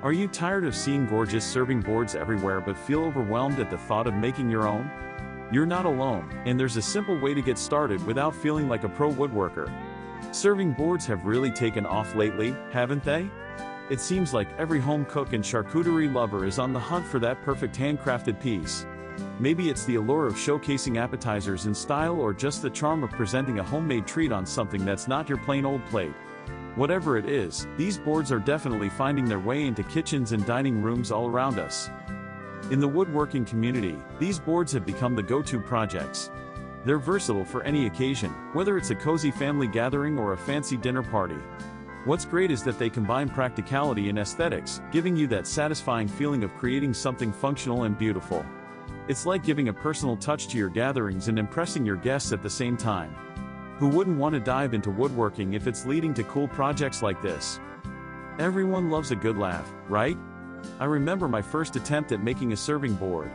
Are you tired of seeing gorgeous serving boards everywhere but feel overwhelmed at the thought of making your own? You're not alone, and there's a simple way to get started without feeling like a pro woodworker. Serving boards have really taken off lately, haven't they? It seems like every home cook and charcuterie lover is on the hunt for that perfect handcrafted piece. Maybe it's the allure of showcasing appetizers in style, or just the charm of presenting a homemade treat on something that's not your plain old plate. Whatever it is, these boards are definitely finding their way into kitchens and dining rooms all around us. In the woodworking community, these boards have become the go-to projects. They're versatile for any occasion, whether it's a cozy family gathering or a fancy dinner party. What's great is that they combine practicality and aesthetics, giving you that satisfying feeling of creating something functional and beautiful. It's like giving a personal touch to your gatherings and impressing your guests at the same time. Who wouldn't want to dive into woodworking if it's leading to cool projects like this? Everyone loves a good laugh, right? I remember my first attempt at making a serving board.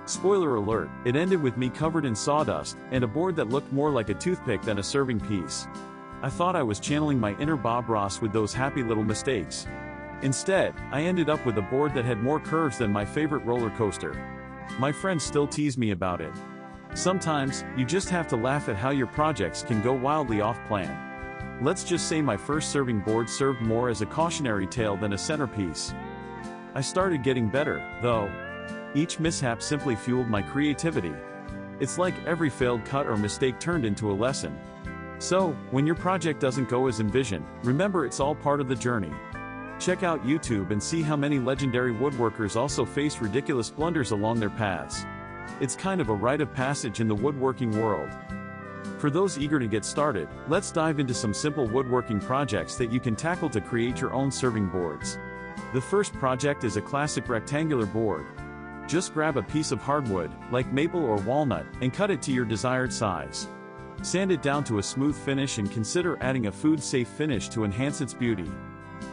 Spoiler alert, it ended with me covered in sawdust, and a board that looked more like a toothpick than a serving piece. I thought I was channeling my inner Bob Ross with those happy little mistakes. Instead, I ended up with a board that had more curves than my favorite roller coaster. My friends still tease me about it. Sometimes, you just have to laugh at how your projects can go wildly off plan. Let's just say my first serving board served more as a cautionary tale than a centerpiece. I started getting better, though. Each mishap simply fueled my creativity. It's like every failed cut or mistake turned into a lesson. So, when your project doesn't go as envisioned, remember it's all part of the journey. Check out YouTube and see how many legendary woodworkers also faced ridiculous blunders along their paths. It's kind of a rite of passage in the woodworking world. For those eager to get started, let's dive into some simple woodworking projects that you can tackle to create your own serving boards. The first project is a classic rectangular board. Just grab a piece of hardwood, like maple or walnut, and cut it to your desired size. Sand it down to a smooth finish and consider adding a food-safe finish to enhance its beauty.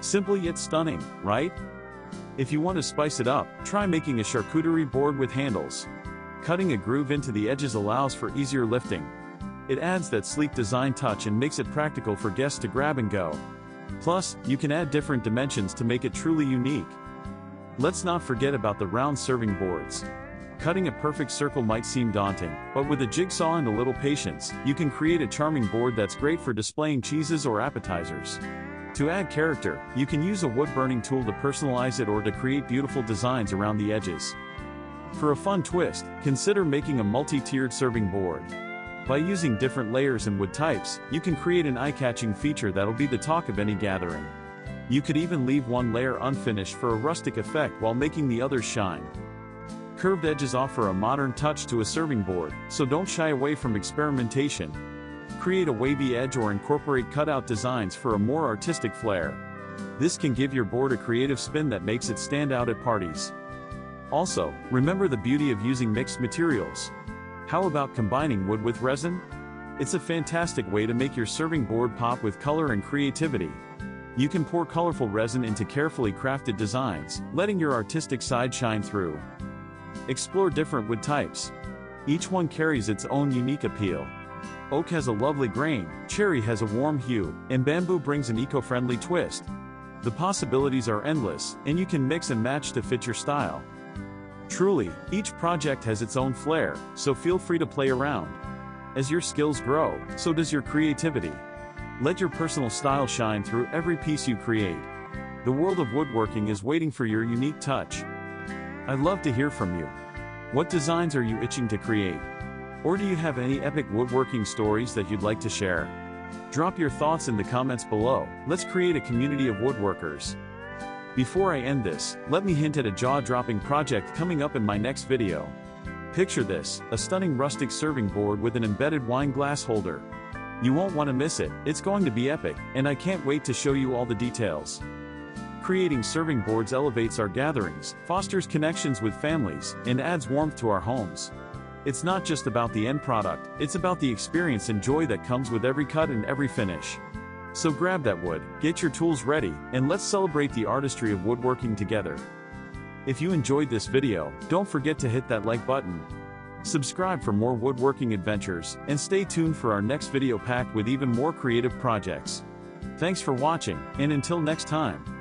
Simple yet stunning, right? If you want to spice it up, try making a charcuterie board with handles. Cutting a groove into the edges allows for easier lifting. It adds that sleek design touch and makes it practical for guests to grab and go. Plus, you can add different dimensions to make it truly unique. Let's not forget about the round serving boards. Cutting a perfect circle might seem daunting, but with a jigsaw and a little patience, you can create a charming board that's great for displaying cheeses or appetizers. To add character, you can use a wood-burning tool to personalize it or to create beautiful designs around the edges. For a fun twist, consider making a multi-tiered serving board. By using different layers and wood types, you can create an eye-catching feature that'll be the talk of any gathering. You could even leave one layer unfinished for a rustic effect while making the others shine. Curved edges offer a modern touch to a serving board, so don't shy away from experimentation. Create a wavy edge or incorporate cutout designs for a more artistic flair. This can give your board a creative spin that makes it stand out at parties. Also, remember the beauty of using mixed materials. How about combining wood with resin? It's a fantastic way to make your serving board pop with color and creativity. You can pour colorful resin into carefully crafted designs, letting your artistic side shine through. Explore different wood types. Each one carries its own unique appeal. Oak has a lovely grain, cherry has a warm hue, and bamboo brings an eco-friendly twist. The possibilities are endless, and you can mix and match to fit your style. Truly, each project has its own flair, so feel free to play around. As your skills grow, so does your creativity. Let your personal style shine through every piece you create. The world of woodworking is waiting for your unique touch. I'd love to hear from you. What designs are you itching to create? Or do you have any epic woodworking stories that you'd like to share? Drop your thoughts in the comments below. Let's create a community of woodworkers. Before I end this, let me hint at a jaw-dropping project coming up in my next video. Picture this, a stunning rustic serving board with an embedded wine glass holder. You won't want to miss it, it's going to be epic, and I can't wait to show you all the details. Creating serving boards elevates our gatherings, fosters connections with families, and adds warmth to our homes. It's not just about the end product, it's about the experience and joy that comes with every cut and every finish. So grab that wood, get your tools ready, and let's celebrate the artistry of woodworking together. If you enjoyed this video, don't forget to hit that like button. Subscribe for more woodworking adventures, and stay tuned for our next video packed with even more creative projects. Thanks for watching, and until next time.